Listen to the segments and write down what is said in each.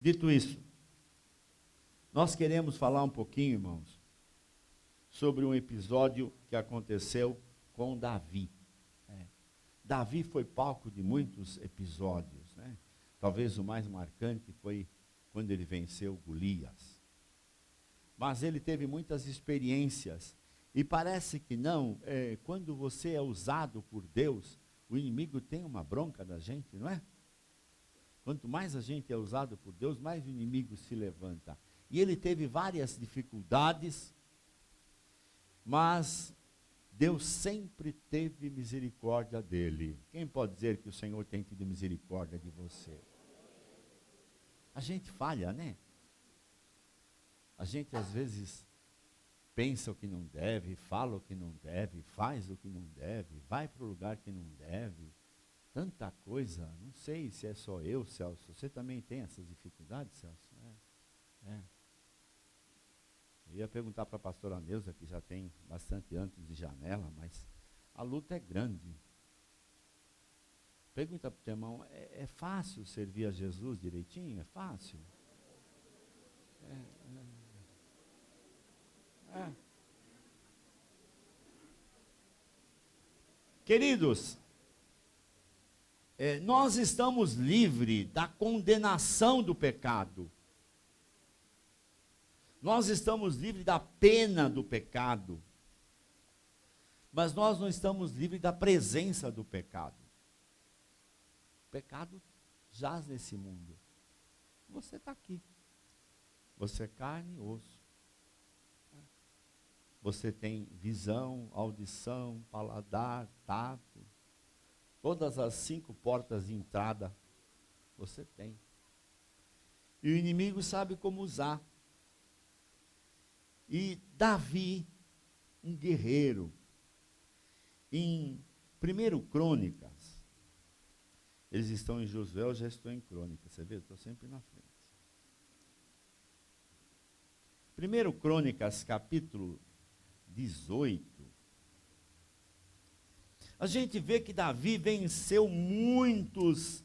Dito isso, nós queremos falar um pouquinho, irmãos, sobre um episódio que aconteceu com Davi. Davi foi palco de muitos episódios, né? Talvez o mais marcante foi quando ele venceu Golias. Mas ele teve muitas experiências, e parece que não, quando você é usado por Deus, o inimigo tem uma bronca da gente, não é? Quanto mais a gente é usado por Deus, mais o inimigo se levanta. E ele teve várias dificuldades, mas Deus sempre teve misericórdia dele. Quem pode dizer que o Senhor tem tido misericórdia de você? A gente falha, né? A gente às vezes pensa o que não deve, fala o que não deve, faz o que não deve, vai para o lugar que não deve. Tanta coisa, não sei se é só eu, Celso. Você também tem essas dificuldades, Celso? Eu ia perguntar para a pastora Neuza, que já tem bastante anos de janela, mas a luta é grande. Pergunta para o teu irmão, é fácil servir a Jesus direitinho? É fácil? Queridos, nós estamos livres da condenação do pecado. Nós estamos livres da pena do pecado. Mas nós não estamos livres da presença do pecado. O pecado jaz nesse mundo. Você está aqui. Você é carne e osso. Você tem visão, audição, paladar, tato. Todas as 5 portas de entrada você tem. E o inimigo sabe como usar. E Davi, um guerreiro, em 1 Crônicas, eles estão em Josué, eu já estou em Crônicas, você vê? Eu estou sempre na frente. 1 Crônicas, capítulo 18, a gente vê que Davi venceu muitos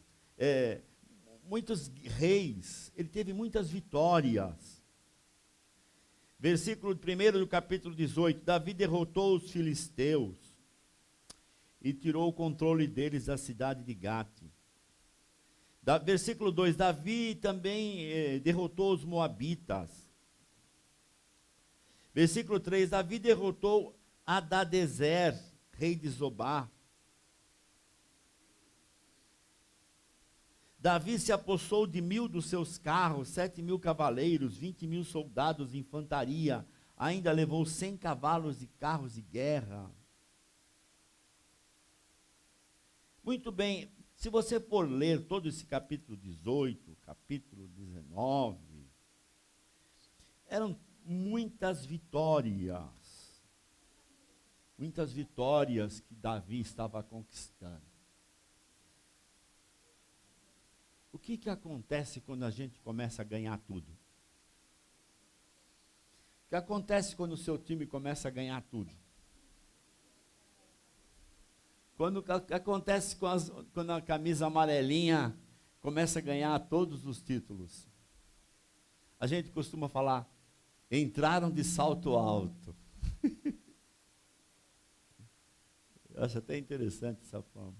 reis, ele teve muitas vitórias. Versículo 1 do capítulo 18, Davi derrotou os filisteus e tirou o controle deles da cidade de Gate. Versículo 2, Davi também derrotou os moabitas. Versículo 3, Davi derrotou Hadadezer, rei de Zobá. Davi se apossou de 1.000 dos seus carros, 7.000 cavaleiros, 20.000 soldados de infantaria, ainda levou 100 cavalos de carros de guerra. Muito bem, se você for ler todo esse capítulo 18, capítulo 19, eram muitas vitórias que Davi estava conquistando. O que acontece quando a gente começa a ganhar tudo? O que acontece quando o seu time começa a ganhar tudo? Quando acontece quando a camisa amarelinha começa a ganhar todos os títulos? A gente costuma falar, entraram de salto alto. Eu acho até interessante essa forma.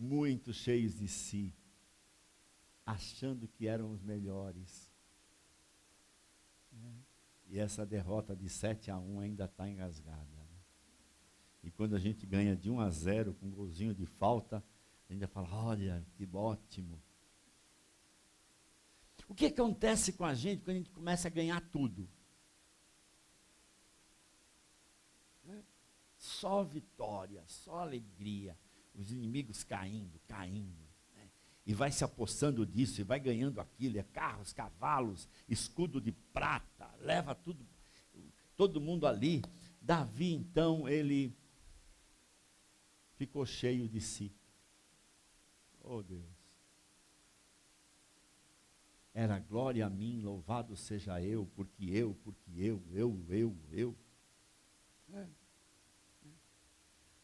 Muito cheios de si, achando que eram os melhores. E essa derrota de 7-1 ainda está engasgada. Né? E quando a gente ganha de 1-0 com um golzinho de falta, a gente fala, olha, que ótimo. O que acontece com a gente quando a gente começa a ganhar tudo? Só vitória, só alegria. Os inimigos caindo, né? E vai se apossando disso, e vai ganhando aquilo, carros, cavalos, escudo de prata, leva tudo, todo mundo ali. Davi, então, ele ficou cheio de si. Oh Deus! Era glória a mim, louvado seja eu, porque eu.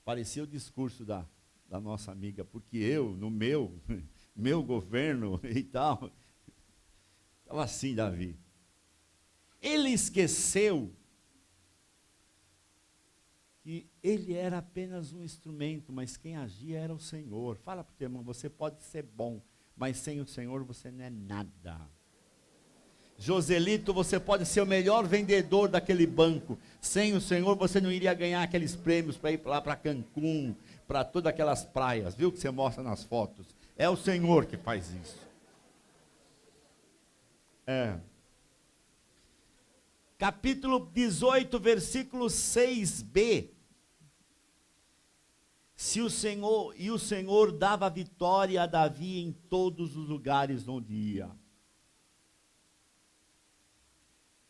Parecia o discurso da nossa amiga, porque eu, no meu, meu governo e tal. Estava assim, Davi. Ele esqueceu que ele era apenas um instrumento, mas quem agia era o Senhor. Fala para o teu irmão, você pode ser bom, mas sem o Senhor você não é nada. Joselito, você pode ser o melhor vendedor daquele banco. Sem o Senhor você não iria ganhar aqueles prêmios para ir lá para Cancún, para todas aquelas praias, viu que você mostra nas fotos. É o Senhor que faz isso. Capítulo 18, versículo 6b. O Senhor dava vitória a Davi em todos os lugares onde ia.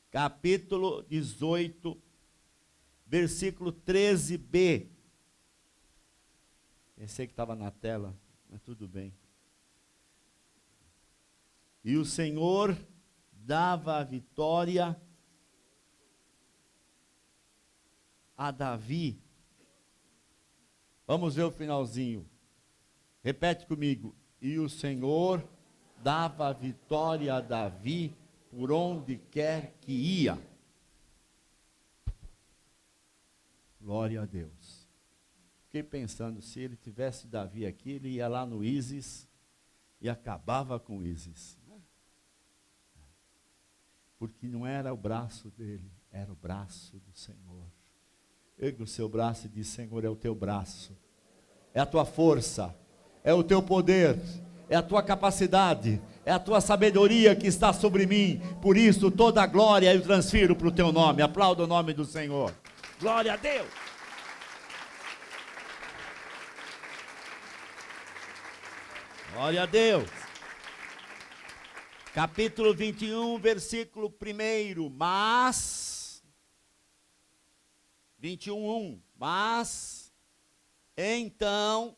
Capítulo 18, versículo 13b. Pensei que estava na tela, mas tudo bem. E o Senhor dava a vitória a Davi. Vamos ver o finalzinho. Repete comigo. E o Senhor dava a vitória a Davi por onde quer que ia. Glória a Deus. Fiquei pensando, se ele tivesse Davi aqui, ele ia lá no ISIS e acabava com o ISIS. Porque não era o braço dele, era o braço do Senhor. Ergue o seu braço e diz, Senhor, é o teu braço, é a tua força, é o teu poder, é a tua capacidade, é a tua sabedoria que está sobre mim. Por isso toda a glória eu transfiro para o teu nome. Aplauda o nome do Senhor. Glória a Deus. Glória a Deus. Capítulo 21, versículo 1. Mas 21:1. Mas então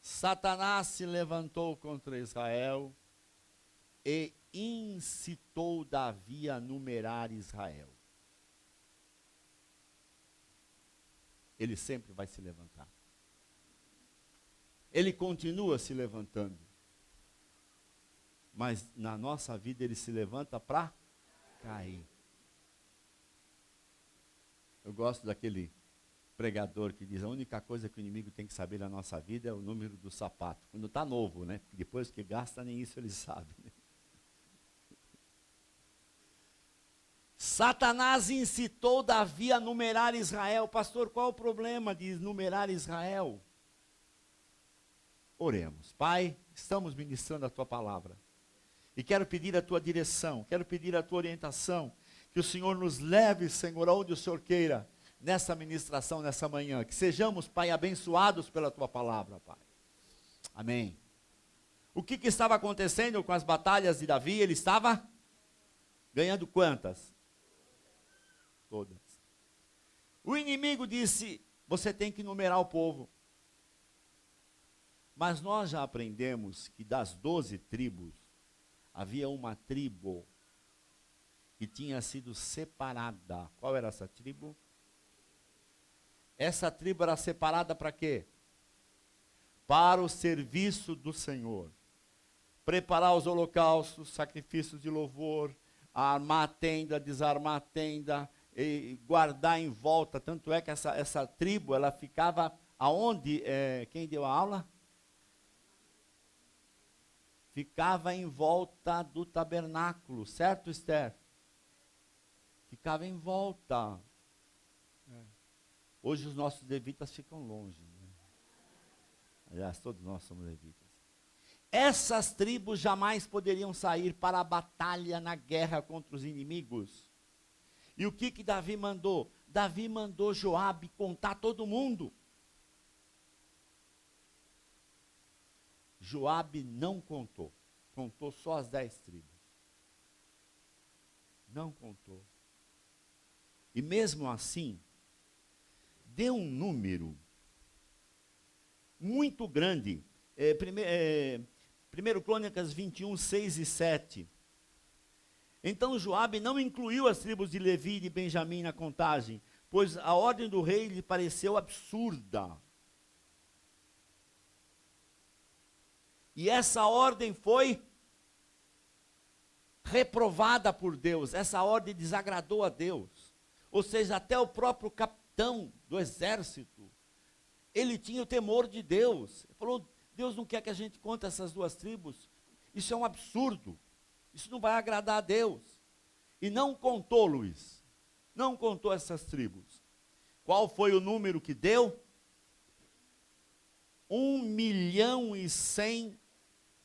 Satanás se levantou contra Israel e incitou Davi a numerar Israel. Ele sempre vai se levantar. Ele continua se levantando. Mas na nossa vida ele se levanta para cair. Eu gosto daquele pregador que diz, a única coisa que o inimigo tem que saber na nossa vida é o número do sapato. Quando está novo, né? Porque depois que gasta, nem isso ele sabe. Né? Satanás incitou Davi a numerar Israel. Pastor, qual o problema de numerar Israel? Oremos. Pai, estamos ministrando a tua palavra. E quero pedir a tua direção, quero pedir a tua orientação, que o Senhor nos leve, Senhor, aonde o Senhor queira, nessa ministração, nessa manhã. Que sejamos, Pai, abençoados pela tua palavra, Pai. Amém. O que estava acontecendo com as batalhas de Davi? Ele estava ganhando quantas? Todas. O inimigo disse, você tem que numerar o povo. Mas nós já aprendemos que das 12 tribos, havia uma tribo que tinha sido separada. Qual era essa tribo? Essa tribo era separada para quê? Para o serviço do Senhor. Preparar os holocaustos, sacrifícios de louvor, armar a tenda, desarmar a tenda, e guardar em volta. Tanto é que essa tribo, ela ficava aonde? Quem deu a aula? Ficava em volta do tabernáculo, certo, Esther? Ficava em volta. Hoje os nossos levitas ficam longe. Né? Aliás, todos nós somos levitas. Essas tribos jamais poderiam sair para a batalha na guerra contra os inimigos. E o que Davi mandou? Davi mandou Joabe contar todo mundo. Joabe não contou. Contou só as 10 tribos. Não contou. E mesmo assim, deu um número muito grande. 1 Crônicas 21, 6 e 7. Então Joabe não incluiu as tribos de Levi e de Benjamim na contagem, pois a ordem do rei lhe pareceu absurda. E essa ordem foi reprovada por Deus, essa ordem desagradou a Deus. Ou seja, até o próprio capitão do exército, ele tinha o temor de Deus. Ele falou, Deus não quer que a gente conte essas duas tribos, isso é um absurdo, isso não vai agradar a Deus. E não contou, Luiz, não contou essas tribos. Qual foi o número que deu? 1.100.000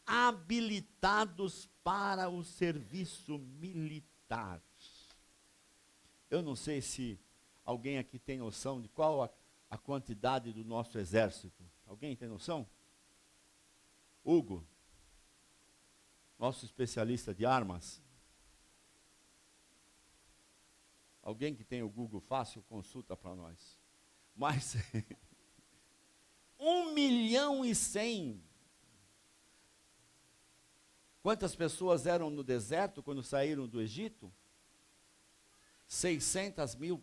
habilitados para o serviço militar. Eu não sei se alguém aqui tem noção de qual a quantidade do nosso exército. Alguém tem noção? Hugo, nosso especialista de armas. Alguém que tem o Google fácil, consulta para nós. Mas 1.100.000. Quantas pessoas eram no deserto quando saíram do Egito? 600.000.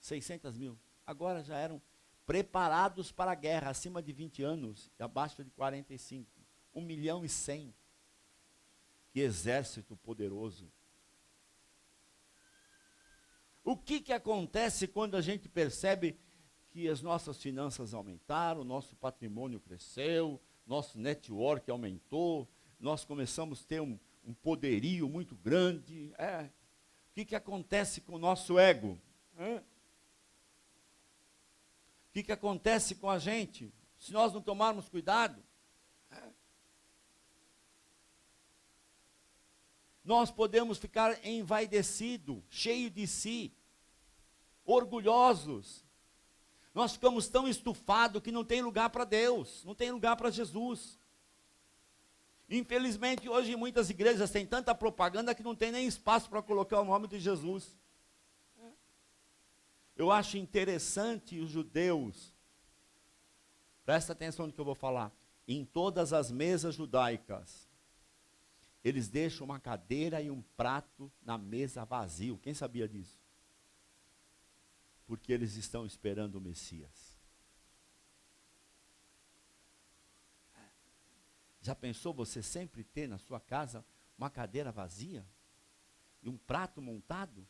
600.000. Agora já eram preparados para a guerra, acima de 20 anos e abaixo de 45. 1.100.000. Que exército poderoso. O que acontece quando a gente percebe que as nossas finanças aumentaram, o nosso patrimônio cresceu, nosso network aumentou, nós começamos a ter um poderio muito grande? O que acontece com o nosso ego? O que acontece com a gente, se nós não tomarmos cuidado? Nós podemos ficar envaidecidos, cheios de si, orgulhosos. Nós ficamos tão estufados que não tem lugar para Deus, não tem lugar para Jesus. Infelizmente, hoje em muitas igrejas tem tanta propaganda que não tem nem espaço para colocar o nome de Jesus. Eu acho interessante os judeus, presta atenção no que eu vou falar, em todas as mesas judaicas, eles deixam uma cadeira e um prato na mesa vazio. Quem sabia disso? Porque eles estão esperando o Messias. Já pensou você sempre ter na sua casa uma cadeira vazia? E um prato montado?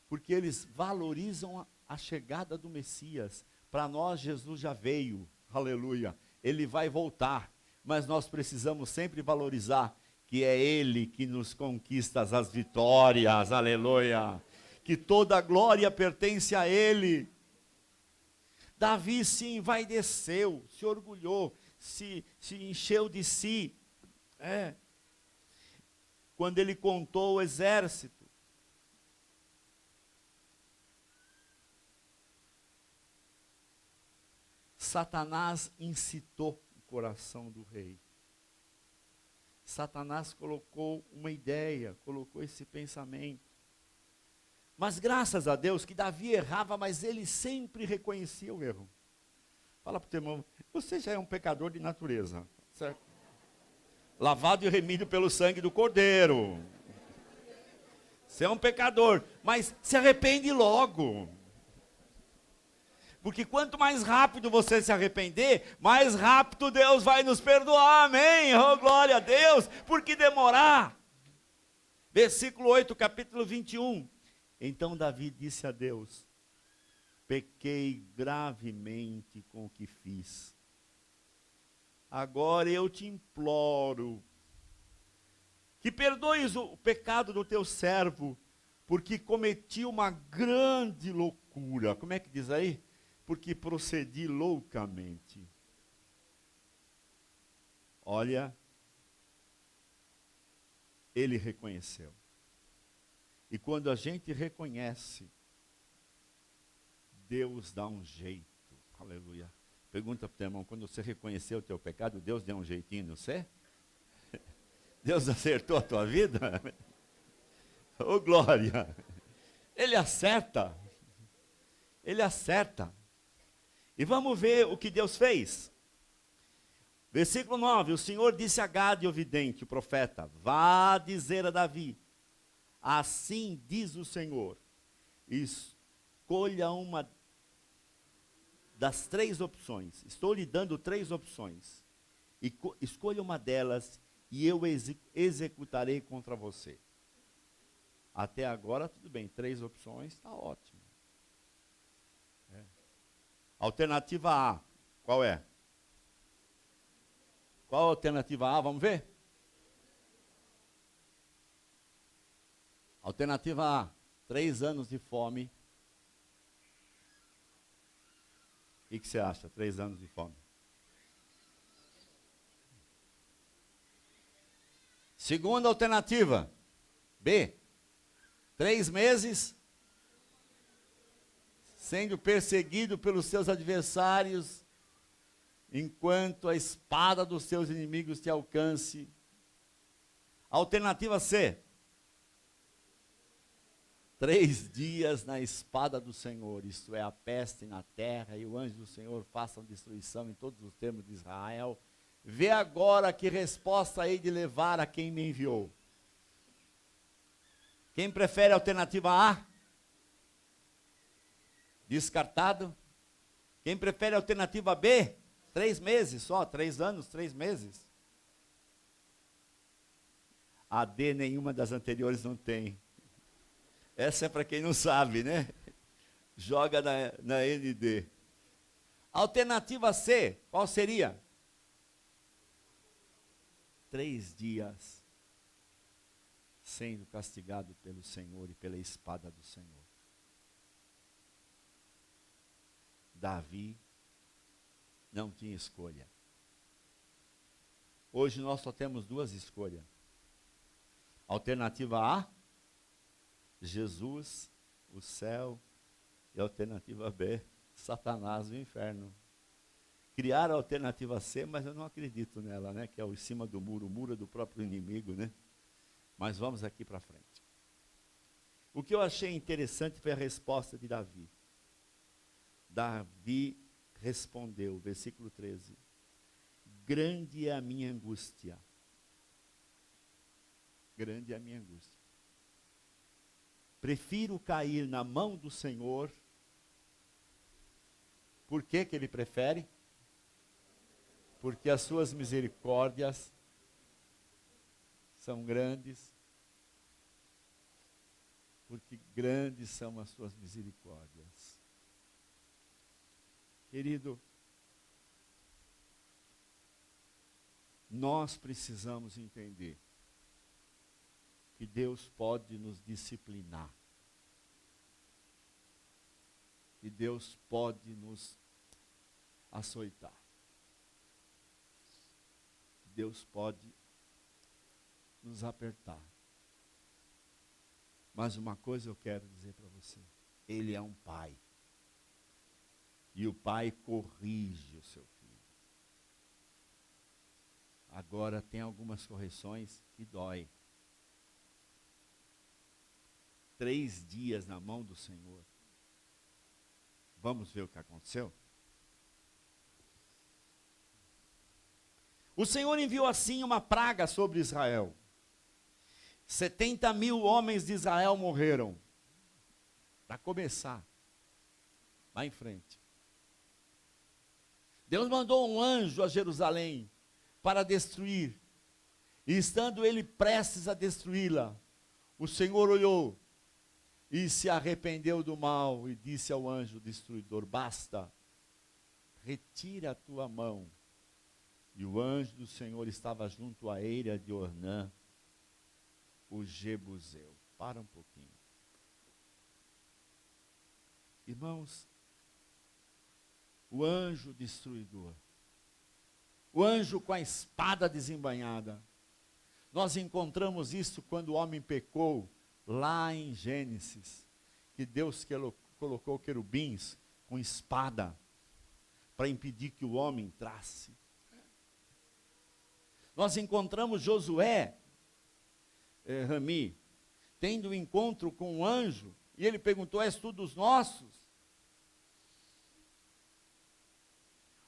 Porque eles valorizam a chegada do Messias. Para nós, Jesus já veio, aleluia, ele vai voltar. Mas nós precisamos sempre valorizar que é Ele que nos conquista as vitórias, aleluia. Que toda a glória pertence a Ele. Davi se envaideceu, se orgulhou, se encheu de si. Quando ele contou o exército. Satanás incitou coração do rei. Satanás colocou uma ideia, colocou esse pensamento. Mas graças a Deus que Davi errava, mas ele sempre reconhecia o erro. Fala para o teu irmão, você já é um pecador de natureza, certo? Lavado e remido pelo sangue do Cordeiro. Você é um pecador, mas se arrepende logo. Porque quanto mais rápido você se arrepender, mais rápido Deus vai nos perdoar, amém? Oh, glória a Deus, por que demorar? Versículo 8, capítulo 21. Então Davi disse a Deus, pequei gravemente com o que fiz. Agora eu te imploro, que perdoes o pecado do teu servo, porque cometi uma grande loucura. Como é que diz aí? Porque procedi loucamente. Olha, ele reconheceu. E quando a gente reconhece, Deus dá um jeito. Aleluia. Pergunta para o teu irmão, quando você reconheceu o teu pecado, Deus deu um jeitinho no você? Deus acertou a tua vida? Oh, glória! Ele acerta. Ele acerta. E vamos ver o que Deus fez. Versículo 9, o Senhor disse a Gade, o vidente, o profeta, vá dizer a Davi, assim diz o Senhor, escolha uma das 3 opções. Estou lhe dando 3 opções. E escolha uma delas e eu executarei contra você. Até agora, tudo bem. 3 opções, está ótimo. Alternativa A, qual é? Qual a alternativa A? Vamos ver? Alternativa A, 3 anos de fome. O que você acha? 3 anos de fome. Segunda alternativa, B, 3 meses sendo perseguido pelos seus adversários, enquanto a espada dos seus inimigos te alcance. Alternativa C, 3 dias na espada do Senhor, isto é, a peste na terra, e o anjo do Senhor faça destruição em todos os termos de Israel. Vê agora que resposta hei de levar a quem me enviou. Quem prefere a alternativa A? Descartado. Quem prefere a alternativa B? 3 meses só, 3 anos, 3 meses. A D nenhuma das anteriores não tem. Essa é para quem não sabe, né? Joga na ND. Alternativa C, qual seria? 3 dias sendo castigado pelo Senhor e pela espada do Senhor. Davi não tinha escolha. Hoje nós só temos 2 escolhas. Alternativa A, Jesus, o céu, e alternativa B, Satanás, o inferno. Criaram a alternativa C, mas eu não acredito nela, né? Que é o em cima do muro, o muro é do próprio inimigo, né? Mas vamos aqui para frente. O que eu achei interessante foi a resposta de Davi. Davi respondeu, versículo 13: grande é a minha angústia. Grande é a minha angústia. Prefiro cair na mão do Senhor. Por que ele prefere? Porque as suas misericórdias são grandes. Porque grandes são as suas misericórdias. Querido, nós precisamos entender que Deus pode nos disciplinar. Que Deus pode nos açoitar. Deus pode nos apertar. Mas uma coisa eu quero dizer para você: Ele é um pai. E o pai corrige o seu filho. Agora tem algumas correções que dói. 3 dias na mão do Senhor. Vamos ver o que aconteceu? O Senhor enviou assim uma praga sobre Israel. 70.000 homens de Israel morreram. Para começar, lá em frente. Deus mandou um anjo a Jerusalém para destruir. E estando ele prestes a destruí-la, o Senhor olhou e se arrependeu do mal e disse ao anjo destruidor: basta, retira a tua mão. E o anjo do Senhor estava junto à eira de Ornã, o Jebuseu. Para um pouquinho. Irmãos, o anjo destruidor, o anjo com a espada desembainhada, nós encontramos isso quando o homem pecou, lá em Gênesis, que Deus colocou querubins com espada, para impedir que o homem entrasse. Nós encontramos Josué, Rami, tendo um encontro com um anjo, e ele perguntou: és tu dos nossos?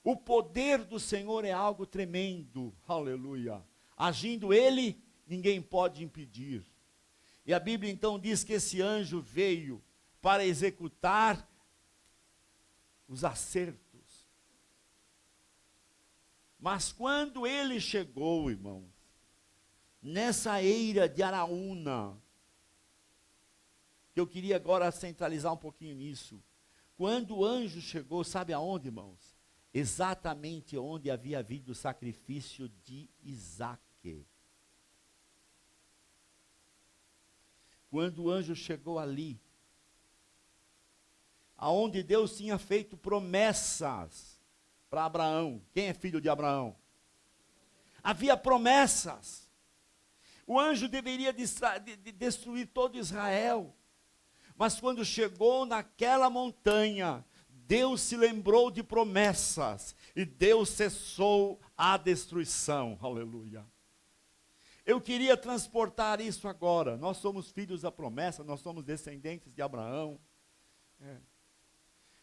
O poder do Senhor é algo tremendo, aleluia. Agindo ele, ninguém pode impedir. E a Bíblia então diz que esse anjo veio para executar os acertos Mas quando ele chegou, irmãos, nessa eira de Araúna, que eu queria agora centralizar um pouquinho nisso. Quando o anjo chegou, sabe aonde, irmãos? Exatamente onde havia havido o sacrifício de Isaque. Quando o anjo chegou ali, aonde Deus tinha feito promessas para Abraão. Quem é filho de Abraão? Havia promessas. O anjo deveria destruir todo Israel. Mas quando chegou naquela montanha, Deus se lembrou de promessas e Deus cessou a destruição. Aleluia. Eu queria transportar isso agora. Nós somos filhos da promessa, nós somos descendentes de Abraão.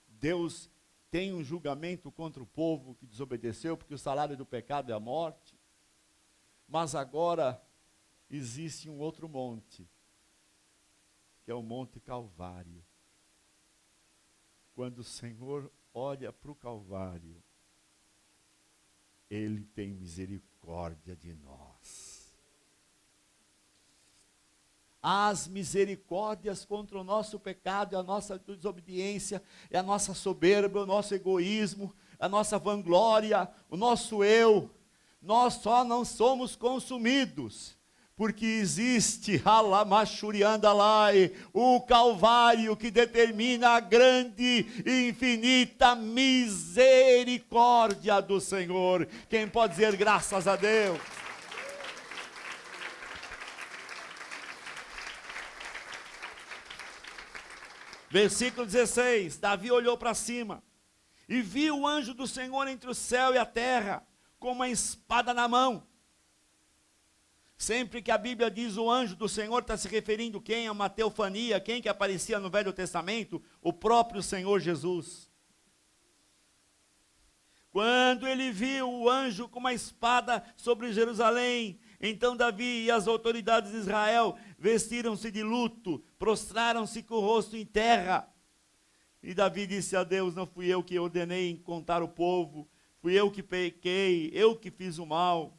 Deus tem um julgamento contra o povo que desobedeceu, porque o salário do pecado é a morte. Mas agora existe um outro monte, que é o Monte Calvário. Quando o Senhor olha para o Calvário, Ele tem misericórdia de nós. As misericórdias contra o nosso pecado, a nossa desobediência, a nossa soberba, o nosso egoísmo, a nossa vanglória, o nosso eu. Nós só não somos consumidos, porque existe o Calvário que determina a grande e infinita misericórdia do Senhor. Quem pode dizer graças a Deus? Versículo 16, Davi olhou para cima e viu o anjo do Senhor entre o céu e a terra, com uma espada na mão. Sempre que a Bíblia diz o anjo do Senhor, está se referindo quem? A uma teofania, quem que aparecia no Velho Testamento? O próprio Senhor Jesus. Quando ele viu o anjo com uma espada sobre Jerusalém, então Davi e as autoridades de Israel vestiram-se de luto, prostraram-se com o rosto em terra. E Davi disse a Deus: não fui eu que ordenei contar o povo, fui eu que pequei, eu que fiz o mal.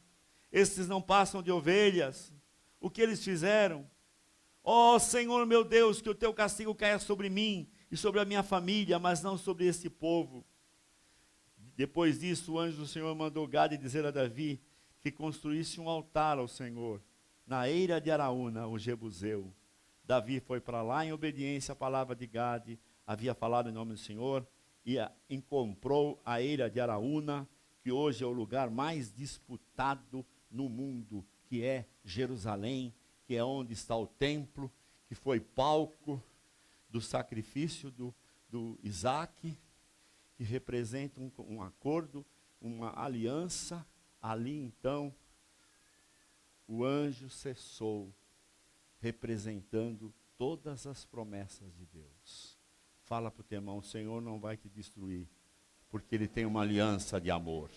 Estes não passam de ovelhas. O que eles fizeram? Ó Senhor meu Deus, que o teu castigo caia sobre mim e sobre a minha família, mas não sobre este povo. Depois disso, o anjo do Senhor mandou Gade dizer a Davi que construísse um altar ao Senhor, na eira de Araúna, o Jebuseu. Davi foi para lá em obediência à palavra de Gade, havia falado em nome do Senhor, e comprou a eira de Araúna, que hoje é o lugar mais disputado no mundo, que é Jerusalém, que é onde está o templo, que foi palco do sacrifício do Isaque, que representa um acordo, uma aliança. Ali então, o anjo cessou, representando todas as promessas de Deus. Fala para o teu irmão: o Senhor não vai te destruir, porque Ele tem uma aliança de amor.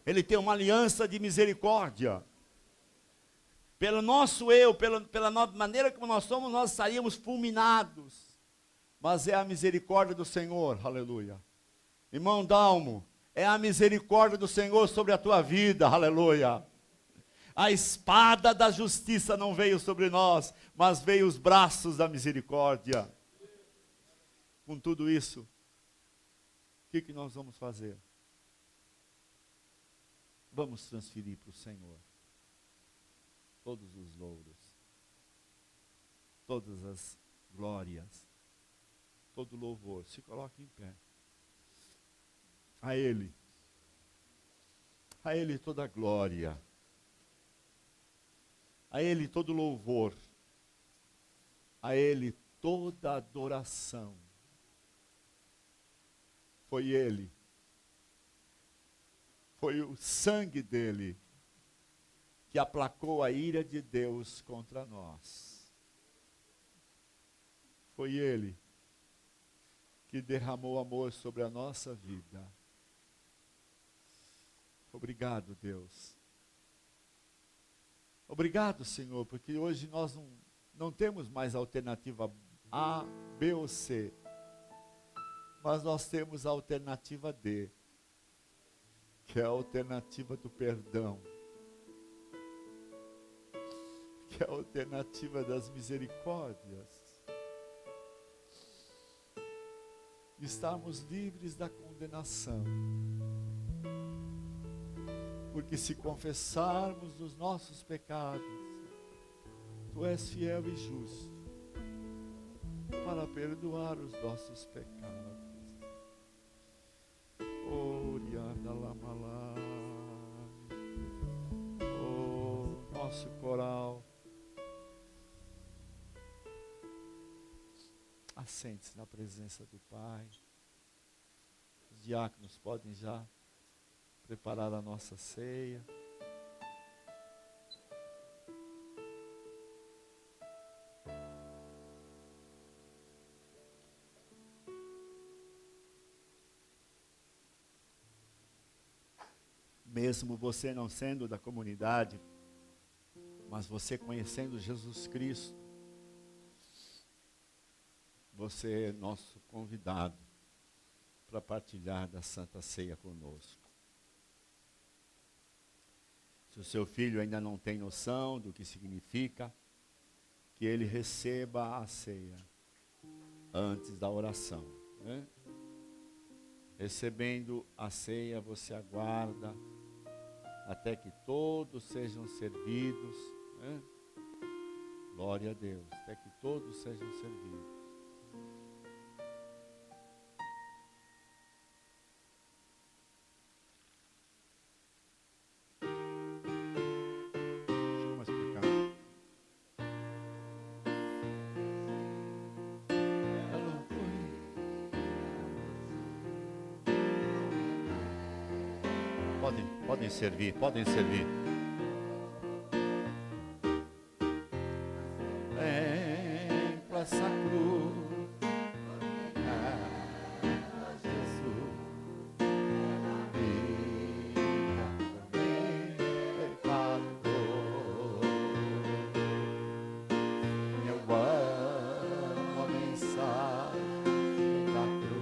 Ele tem uma aliança de misericórdia. Pelo nosso eu, pela maneira como nós somos, nós estaríamos fulminados. Mas é a misericórdia do Senhor, aleluia. Irmão Dalmo, é a misericórdia do Senhor sobre a tua vida, aleluia. A espada da justiça não veio sobre nós, mas veio os braços da misericórdia. Com tudo isso, o que nós vamos fazer? Vamos transferir para o Senhor todos os louros, todas as glórias, todo louvor. Se coloque em pé. A Ele toda a glória, a Ele todo louvor, a Ele toda a adoração. Foi Ele, foi o sangue dele que aplacou a ira de Deus contra nós. Foi Ele que derramou amor sobre a nossa vida. Obrigado, Deus. Obrigado, Senhor, porque hoje nós não temos mais alternativa A, B ou C, mas nós temos a alternativa D. que é a alternativa do perdão, que é a alternativa das misericórdias, de estarmos livres da condenação, porque se confessarmos os nossos pecados, Tu és fiel e justo para perdoar os nossos pecados. Oh, nosso coral. Assente-se na presença do Pai. Os diáconos podem já preparar a nossa ceia. Mesmo você não sendo da comunidade, mas você conhecendo Jesus Cristo, você é nosso convidado para partilhar da Santa Ceia conosco. Se o seu filho ainda não tem noção do que significa, que ele receba a ceia antes da oração, né? Recebendo a ceia, você aguarda até que todos sejam servidos, né? Glória a Deus, até que todos sejam servidos. Podem servir, podem servir. Vem para essa cruz, Jesus, pecador. Eu amo a mensagem da cruz.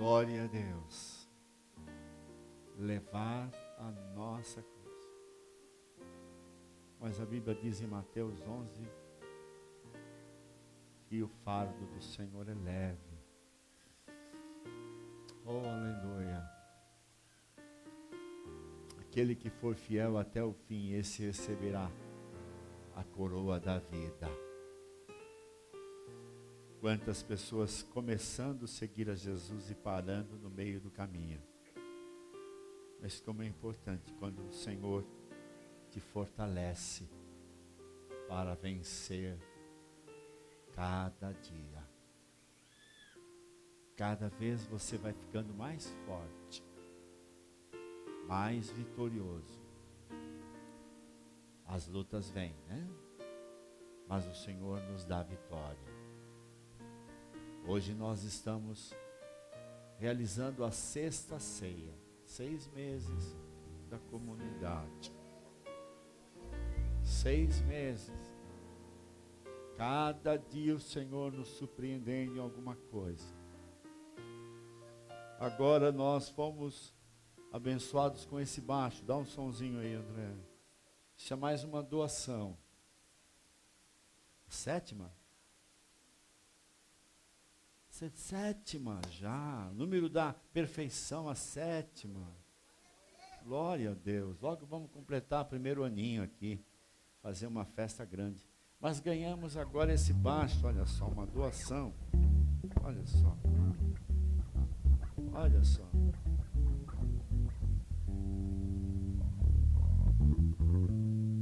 Glória a Deus. Levar a nossa cruz. Mas a Bíblia diz em Mateus 11 que o fardo do Senhor é leve. Oh, aleluia. Aquele que for fiel até o fim, esse receberá a coroa da vida. Quantas pessoas começando a seguir a Jesus e parando no meio do caminho. Mas como é importante quando o Senhor te fortalece para vencer cada dia. Cada vez você vai ficando mais forte, mais vitorioso. As lutas vêm, né? Mas o Senhor nos dá vitória. Hoje nós estamos realizando a sexta ceia, 6 meses da comunidade. 6 meses. Cada dia o Senhor nos surpreendendo em alguma coisa. Agora nós fomos abençoados com esse baixo. Dá um sonzinho aí, André. Isso é mais uma doação. 7ª? 7ª já. Número da perfeição, a 7ª. Glória a Deus. Logo vamos completar o primeiro aninho aqui. Fazer uma festa grande. Mas ganhamos agora esse baixo. Olha só, uma doação. Olha só. Olha só.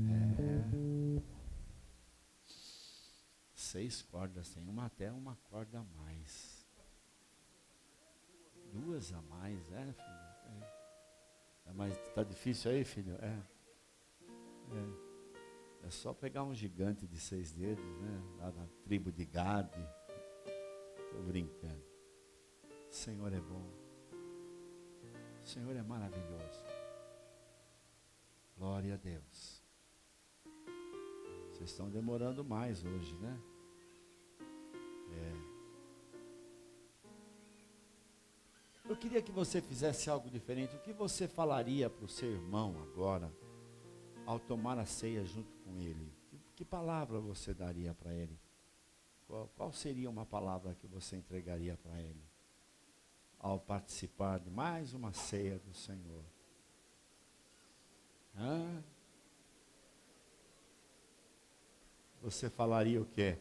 É. 6 cordas, tem uma até uma corda a mais. 2 a mais, filho? Mas tá difícil aí, filho? É só pegar um gigante de 6 dedos, né? Lá na tribo de Gade. Estou brincando. O Senhor é bom. O Senhor é maravilhoso. Glória a Deus. Vocês estão demorando mais hoje, né? Eu queria que você fizesse algo diferente. O que você falaria para o seu irmão agora, ao tomar a ceia junto com ele? Que palavra você daria para ele? Qual seria uma palavra que você entregaria para ele? Ao participar de mais uma ceia do Senhor. Você falaria o quê?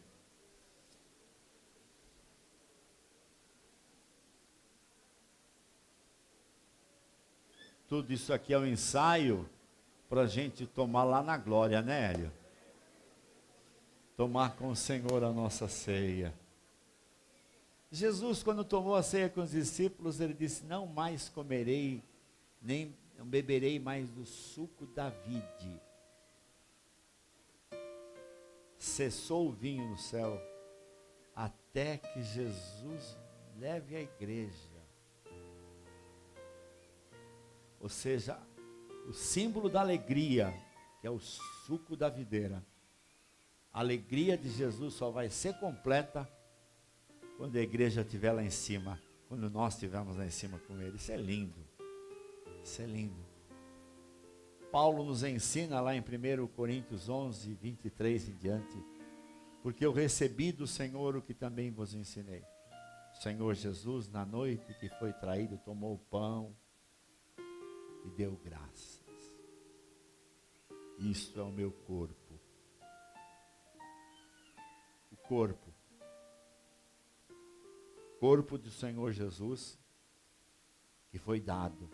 Tudo isso aqui é um ensaio para a gente tomar lá na glória, né, Hélio? Tomar com o Senhor a nossa ceia. Jesus, quando tomou a ceia com os discípulos, ele disse: não mais comerei, nem beberei mais do suco da vide. Cessou o vinho no céu, até que Jesus leve a igreja. Ou seja, o símbolo da alegria, que é o suco da videira. A alegria de Jesus só vai ser completa quando a igreja estiver lá em cima, quando nós estivermos lá em cima com ele. Isso é lindo. Isso é lindo. Paulo nos ensina lá em 1 Coríntios 11, 23 em diante. Porque eu recebi do Senhor o que também vos ensinei. O Senhor Jesus, na noite que foi traído, tomou o pão e deu graças. Isto é o meu corpo. O corpo do Senhor Jesus que foi dado.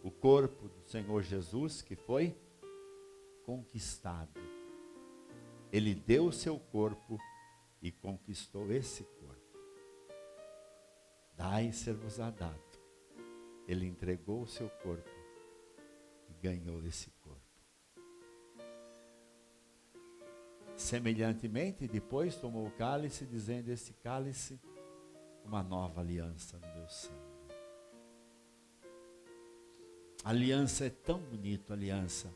O corpo do Senhor Jesus que foi conquistado. Ele deu o seu corpo e conquistou esse corpo. Dai e ser-vos-á dado. Ele entregou o seu corpo e ganhou esse corpo. Semelhantemente, depois tomou o cálice, dizendo: esse cálice, uma nova aliança no meu sangue. A aliança é tão bonita, aliança.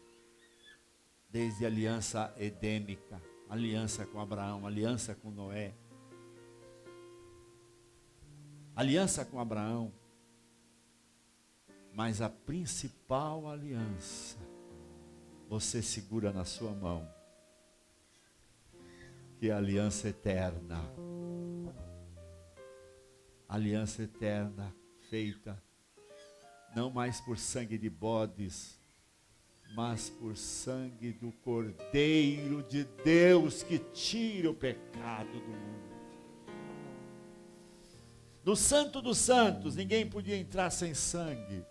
Desde a aliança edêmica, aliança com Abraão, aliança com Noé. aliança com Abraão, mas a principal aliança você segura na sua mão, que é a aliança eterna. Aliança eterna feita não mais por sangue de bodes, mas por sangue do Cordeiro de Deus que tira o pecado do mundo. No Santo dos Santos, ninguém podia entrar sem sangue.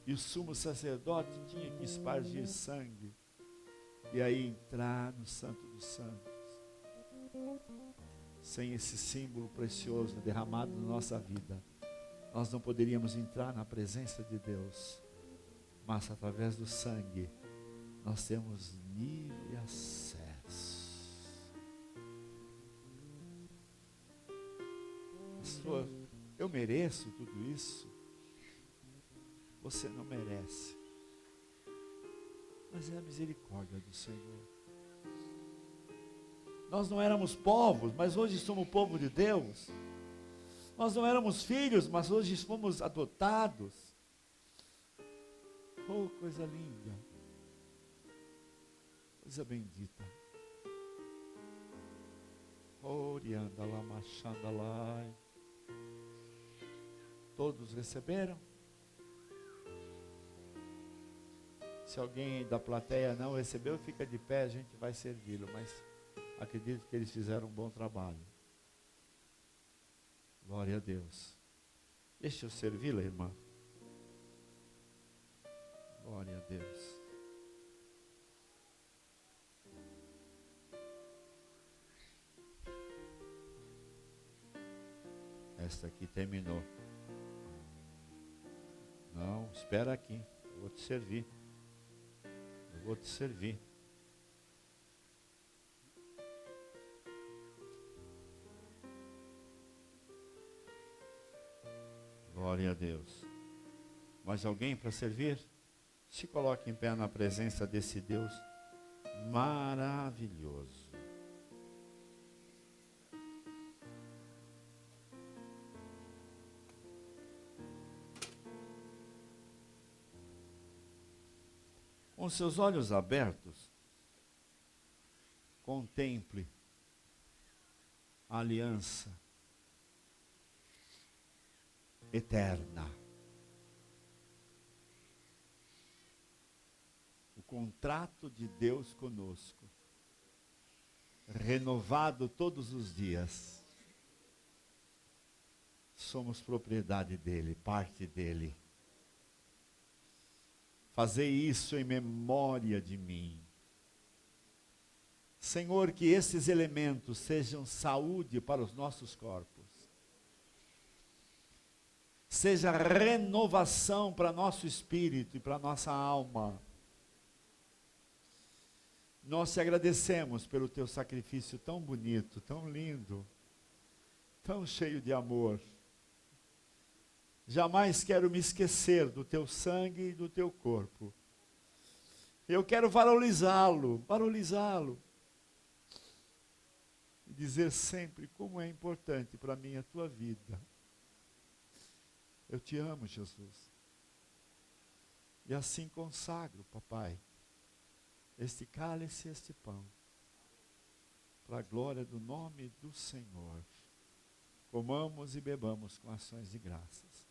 E o sumo sacerdote tinha que espargir sangue. E aí entrar no Santo dos Santos. Sem esse símbolo precioso derramado na nossa vida, nós não poderíamos entrar na presença de Deus. Mas através do sangue, nós temos livre acesso. Pastor, eu mereço tudo isso? Você não merece. Mas é a misericórdia do Senhor. Nós não éramos povos, mas hoje somos povo de Deus. Nós não éramos filhos, mas hoje fomos adotados. Oh, coisa linda. Coisa bendita. Orianda lá, machanda lá. Todos receberam? Se alguém da plateia não recebeu, fica de pé, a gente vai servi-lo. Mas acredito que eles fizeram um bom trabalho. Glória a Deus. Deixa eu servi-la, irmã. Glória a Deus. Esta aqui terminou. Não, espera aqui. Eu vou te servir. Eu vou te servir. Glória a Deus. Mais alguém para servir? Se coloque em pé na presença desse Deus maravilhoso. Com seus olhos abertos, contemple a aliança eterna. O contrato de Deus conosco, renovado todos os dias. Somos propriedade dele, parte dele. Fazei isso em memória de mim. Senhor, que esses elementos sejam saúde para os nossos corpos. Seja renovação para nosso espírito e para nossa alma. Nós te agradecemos pelo teu sacrifício tão bonito, tão lindo, tão cheio de amor. Jamais quero me esquecer do teu sangue e do teu corpo. Eu quero valorizá-lo. E dizer sempre como é importante para mim a tua vida. Eu te amo, Jesus. E assim consagro, papai, este cálice e este pão, para a glória do nome do Senhor. Comamos e bebamos com ações de graças.